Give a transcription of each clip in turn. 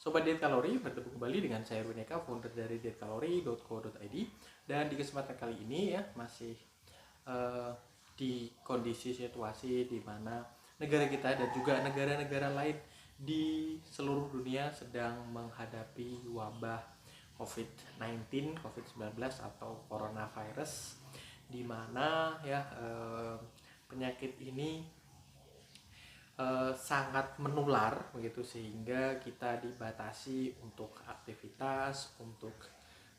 Sobat Diet Kalori, bertemu kembali dengan saya Runeka, founder dari dietkalori.co.id. Dan di kesempatan kali ini ya masih di kondisi situasi di mana negara kita dan juga negara-negara lain di seluruh dunia sedang menghadapi wabah COVID-19 atau coronavirus, di mana ya penyakit ini sangat menular begitu, sehingga kita dibatasi untuk aktivitas, untuk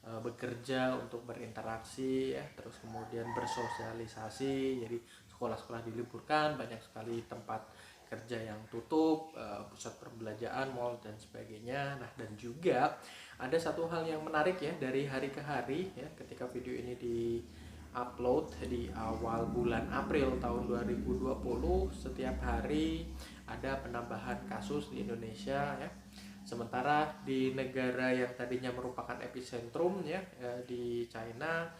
bekerja, untuk berinteraksi ya, terus kemudian bersosialisasi. Jadi sekolah-sekolah diliburkan, banyak sekali tempat kerja yang tutup, pusat perbelanjaan, mall dan sebagainya. Nah, dan juga ada satu hal yang menarik ya, dari hari ke hari ya, ketika video ini di upload di awal bulan April tahun 2020, setiap hari ada penambahan kasus di Indonesia ya. Sementara di negara yang tadinya merupakan epicentrum ya, di China,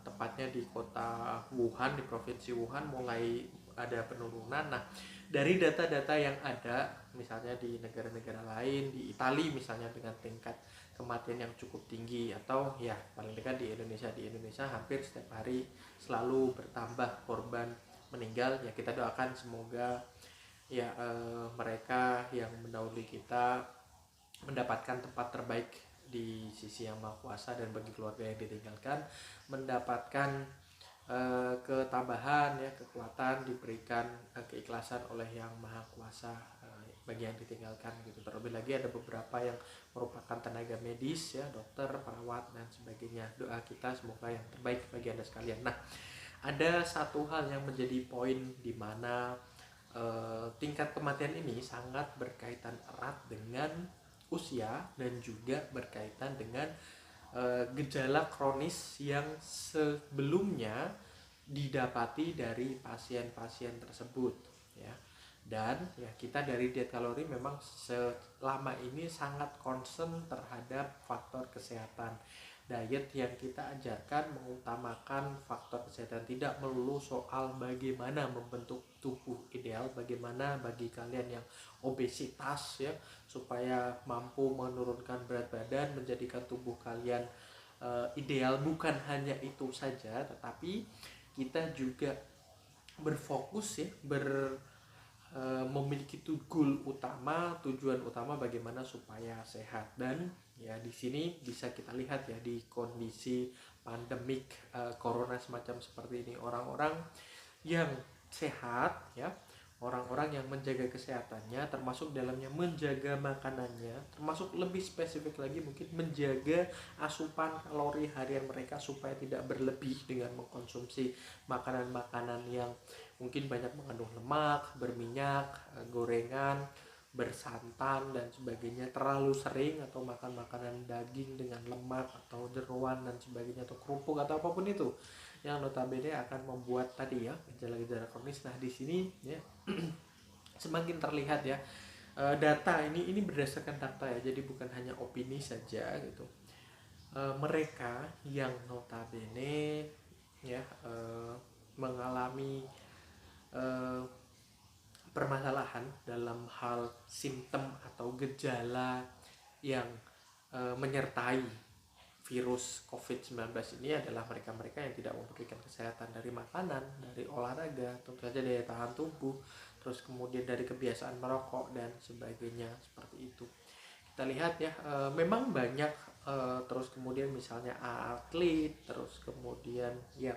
tepatnya di kota Wuhan, di provinsi Wuhan, mulai ada penurunan. Nah, dari data-data yang ada, misalnya di negara-negara lain, di Italia misalnya dengan tingkat kematian yang cukup tinggi, atau ya paling dekat di Indonesia hampir setiap hari selalu bertambah korban meninggal. Ya kita doakan semoga ya mereka yang mendahului kita mendapatkan tempat terbaik di sisi yang Maha Kuasa, dan bagi keluarga yang ditinggalkan mendapatkan ketambahan ya, kekuatan, diberikan keikhlasan oleh yang Maha Kuasa bagi yang ditinggalkan gitu. Terlebih lagi ada beberapa yang merupakan tenaga medis ya, dokter, perawat dan sebagainya. Doa kita semoga yang terbaik bagi Anda sekalian. Nah, ada satu hal yang menjadi poin di mana tingkat kematian ini sangat berkaitan erat dengan usia dan juga berkaitan dengan gejala kronis yang sebelumnya didapati dari pasien-pasien tersebut ya. Dan ya kita dari Diet Kalori memang selama ini sangat concern terhadap faktor kesehatan. Diet yang kita ajarkan mengutamakan faktor kesehatan, tidak melulu soal bagaimana membentuk tubuh ideal, bagaimana bagi kalian yang obesitas ya, supaya mampu menurunkan berat badan, menjadikan tubuh kalian ideal. Bukan hanya itu saja, tetapi kita juga berfokus ya, memiliki tujuan utama bagaimana supaya sehat. Dan ya di sini bisa kita lihat ya, di kondisi pandemik corona semacam seperti ini, orang-orang yang sehat ya, orang-orang yang menjaga kesehatannya, termasuk dalamnya menjaga makanannya, termasuk lebih spesifik lagi mungkin menjaga asupan kalori harian mereka supaya tidak berlebih dengan mengkonsumsi makanan-makanan yang mungkin banyak mengandung lemak, berminyak, gorengan, bersantan dan sebagainya, terlalu sering, atau makan makanan daging dengan lemak atau jeroan dan sebagainya, atau kerupuk atau apapun itu yang notabene akan membuat tadi ya gejala-gejala kronis. Nah, di sini ya semakin terlihat ya, data ini berdasarkan data ya, jadi bukan hanya opini saja gitu. Mereka yang notabene ya mengalami permasalahan dalam hal simptom atau gejala yang menyertai virus COVID-19 ini adalah mereka-mereka yang tidak memberikan kesehatan dari makanan, dari olahraga, tentu saja daya tahan tubuh, terus kemudian dari kebiasaan merokok dan sebagainya seperti itu. Kita lihat ya, memang banyak terus kemudian misalnya atlet, terus kemudian ya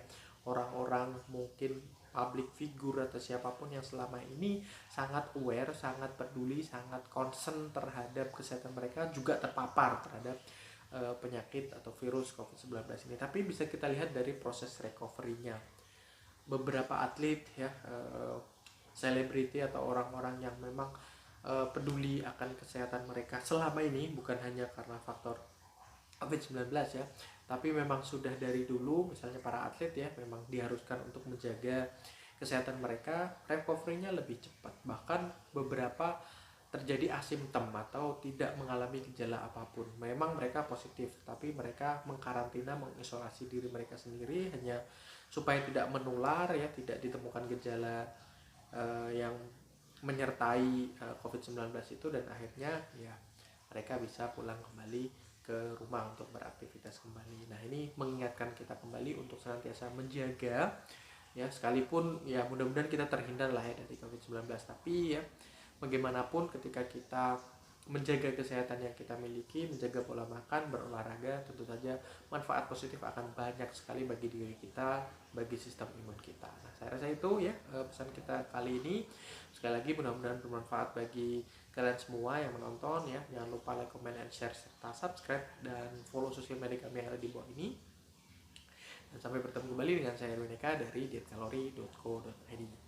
orang-orang mungkin public figure atau siapapun yang selama ini sangat aware, sangat peduli, sangat concern terhadap kesehatan mereka, juga terpapar terhadap penyakit atau virus COVID-19 ini. Tapi bisa kita lihat dari proses recovery-nya. Beberapa atlet ya, selebriti atau orang-orang yang memang peduli akan kesehatan mereka selama ini, bukan hanya karena faktor COVID-19 ya, tapi memang sudah dari dulu. Misalnya para atlet ya, memang diharuskan untuk menjaga kesehatan mereka, recovery-nya lebih cepat. Bahkan beberapa terjadi asimptom atau tidak mengalami gejala apapun. Memang mereka positif, tapi mereka mengkarantina, mengisolasi diri mereka sendiri hanya supaya tidak menular ya, tidak ditemukan gejala yang menyertai COVID-19 itu. Dan akhirnya ya mereka bisa pulang kembali ke rumah untuk beraktivitas kembali. Nah, ini mengingatkan kita kembali untuk senantiasa menjaga, ya, sekalipun ya mudah-mudahan kita terhindar lah ya dari COVID-19, tapi ya bagaimanapun ketika kita menjaga kesehatan yang kita miliki, menjaga pola makan, berolahraga, tentu saja manfaat positif akan banyak sekali bagi diri kita, bagi sistem imun kita. Nah, saya rasa itu ya pesan kita kali ini. Sekali lagi mudah-mudahan bermanfaat bagi kalian semua yang menonton ya. Jangan lupa like, comment, and share serta subscribe dan follow sosial media kami yang ada di bawah ini. Dan sampai bertemu kembali dengan saya Erwin Eka dari dietkalori.co.id.